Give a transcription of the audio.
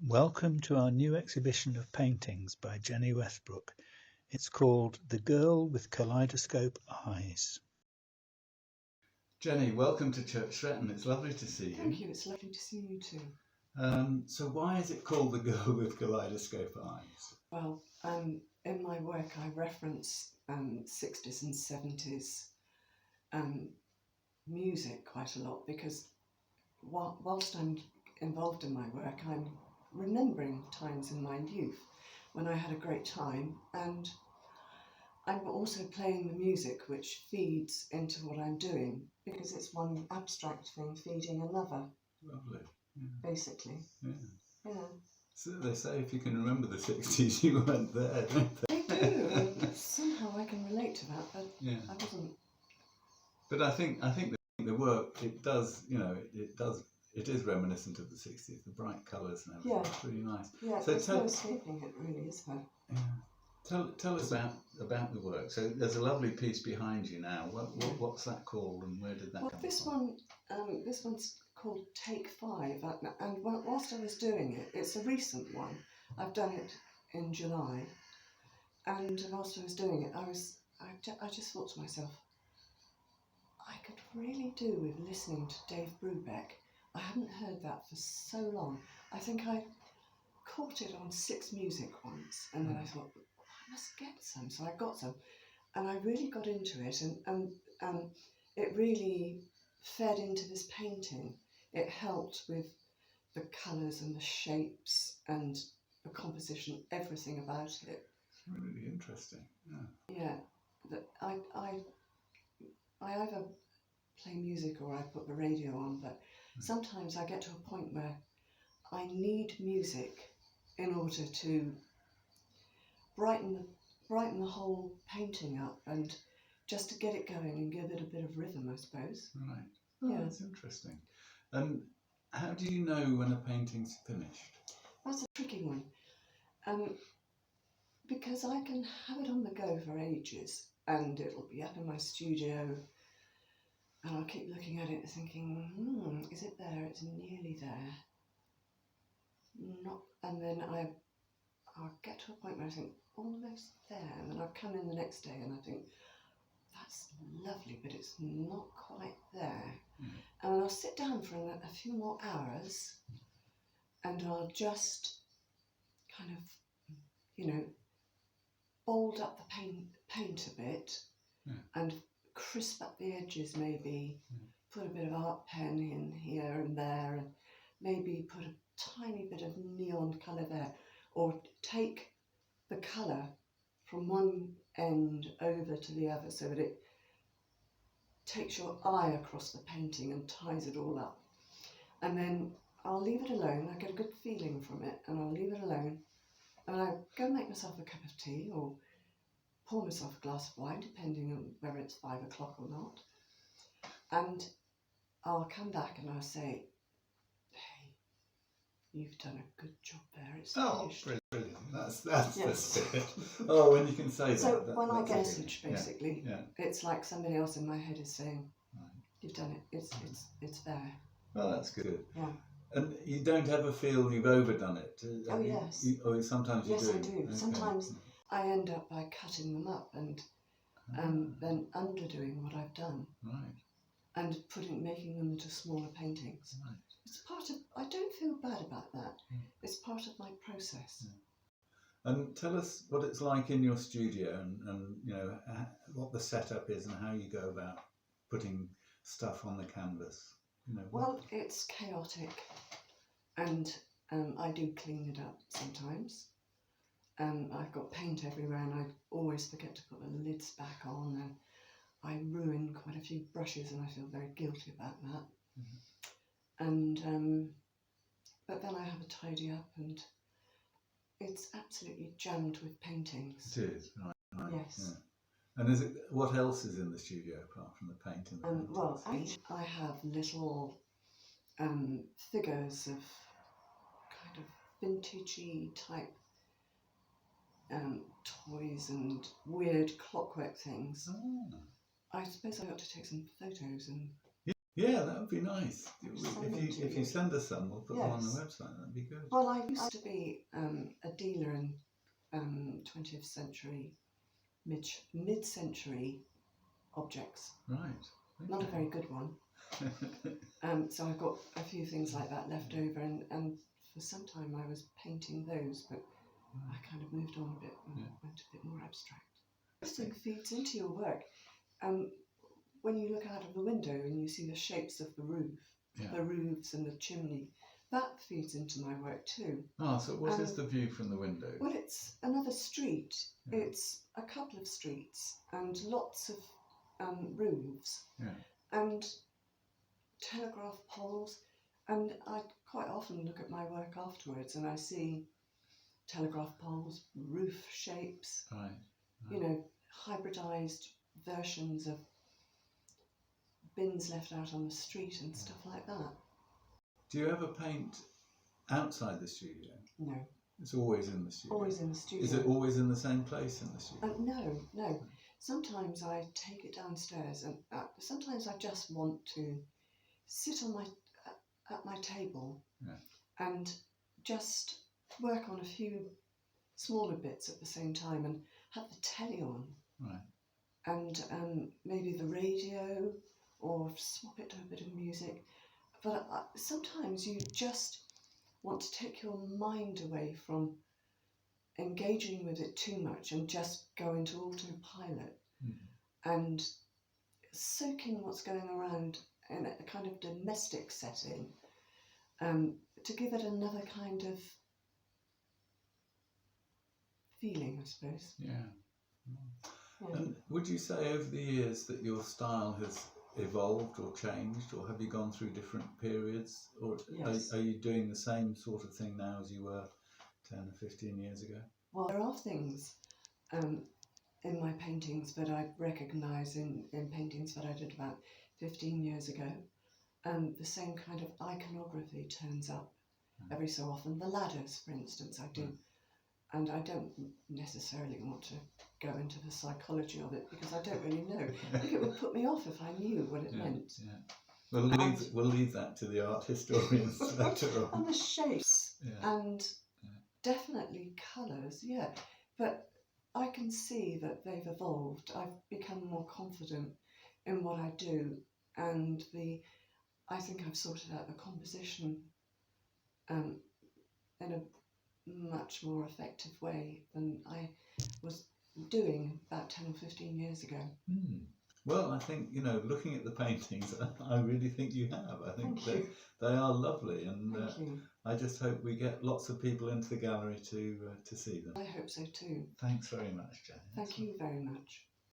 Welcome to our new exhibition of paintings by Jenny Westbrook. It's called The Girl with Kaleidoscope Eyes. Jenny, welcome to Church Stretton. It's lovely to see you. Thank you, it's lovely to see you too. So why is it called The Girl with Kaleidoscope Eyes? Well, in my work I reference 60s and 70s music quite a lot because whilst I'm involved in my work, I'm remembering times in my youth when I had a great time, and I'm also playing the music which feeds into what I'm doing because it's one abstract thing feeding another. Lovely. Yeah. Basically. Yeah. Yeah. So they say if you can remember the 60s, you weren't there, don't they? They do, and somehow I can relate to that, but Yeah. I wasn't. But I think the work, it does, it is reminiscent of the 60s, the bright colours and everything. Yeah. It's really nice. Yeah, So there's no escaping it really, is there? Yeah. Tell us about the work. So there's a lovely piece behind you now. What's that called, and where did that come from? This one's called Take 5, and whilst I was doing it, it's a recent one. I've done it in July, and whilst I was doing it, I just thought to myself, I could really do with listening to Dave Brubeck. I hadn't heard that for so long. I think I caught it on Six Music once, and then I thought, I must get some. So I got some, and I really got into it, and it really fed into this painting. It helped with the colours and the shapes and the composition, everything about it. Really interesting. Yeah. Yeah, that I either play music or I put the radio on, but sometimes I get to a point where I need music in order to brighten the whole painting up and just to get it going and give it a bit of rhythm, I suppose. Right. Oh, Yeah. That's interesting. And how do you know when a painting's finished? That's a tricky one. Because I can have it on the go for ages and it'll be up in my studio and I'll keep looking at it thinking, is it there? It's nearly there. And then I'll get to a point where I think, almost there, and then I'll come in the next day and I think, that's lovely, but it's not quite there. And I'll sit down for a few more hours and I'll just kind of, bold up the paint a bit and crisp up the edges maybe, put a bit of art pen in here and there, and maybe put a tiny bit of neon colour there, or take the colour from one end over to the other so that it takes your eye across the painting and ties it all up. And then I'll leave it alone. I get a good feeling from it and I'll leave it alone, and I go make myself a cup of tea or pour myself a glass of wine, depending on whether it's 5 o'clock or not. And I'll come back and I'll say, hey, you've done a good job there. It's finished. Brilliant. That's Yes. the spirit. Oh, when you can say that. So when I get a message, Yeah. basically, Yeah. it's like somebody else in my head is saying, you've done it. It's there. Well, that's good. Yeah. And you don't ever feel you've overdone it? Oh, yes. Sometimes you do? Yes, I do. Okay. Sometimes I end up by cutting them up and then underdoing what I've done. Right. And making them into smaller paintings. Right. It's part of, I don't feel bad about that. It's part of my process. Yeah. And tell us what it's like in your studio and what the setup is and how you go about putting stuff on the canvas. Well, it's chaotic, and I do clean it up sometimes. I've got paint everywhere and I always forget to put the lids back on, and I ruin quite a few brushes and I feel very guilty about that. And but then I have a tidy up and it's absolutely jammed with paintings. It is, right. Yes. Yeah. And what else is in the studio apart from the paint and the paintings? Well, I have little figures of kind of vintagey type toys and weird clockwork things. Oh. I suppose I ought to take some photos and Yeah, that would be nice. Send them to If you send us some, we'll put them on the website. That'd be good. Well, I used to be a dealer in 20th century, mid-century objects. Right. Okay. Not a very good one. So I've got a few things like that left over, and for some time I was painting those, but I kind of moved on a bit and went a bit more abstract. Everything feeds into your work. When you look out of the window and you see the shapes of the roof, the roofs and the chimney, that feeds into my work too. Ah, so what is the view from the window? Well, it's another street. Yeah. It's a couple of streets and lots of roofs and telegraph poles. And I quite often look at my work afterwards and I see telegraph poles, roof shapes, you know, hybridized versions of bins left out on the street and stuff like that. Do you ever paint outside the studio? No. It's always in the studio? Always in the studio. Is it always in the same place in the studio? No. Sometimes I take it downstairs and sometimes I just want to sit on at my table and just work on a few smaller bits at the same time and have the telly on. Right. And maybe the radio, or swap it to a bit of music. But sometimes you just want to take your mind away from engaging with it too much and just go into autopilot and soak in what's going around in a kind of domestic setting, to give it another kind of feeling, I suppose. Yeah. And would you say over the years that your style has evolved or changed, or have you gone through different periods, or are you doing the same sort of thing now as you were 10 or 15 years ago? Well, there are things in my paintings that I recognise in paintings that I did about 15 years ago. The same kind of iconography turns up every so often. The ladders, for instance, I do. And I don't necessarily want to go into the psychology of it because I don't really know. I think it would put me off if I knew what it meant. Yeah. We'll leave that to the art historians later on. And the shapes and definitely colours, But I can see that they've evolved. I've become more confident in what I do, and I think I've sorted out the composition in a much more effective way than I was doing about 10 or 15 years ago. Well, I think, looking at the paintings, I really think you have. I think they are lovely, and I just hope we get lots of people into the gallery to see them. I hope so too. Thanks very much, Jenny. Thank you very much.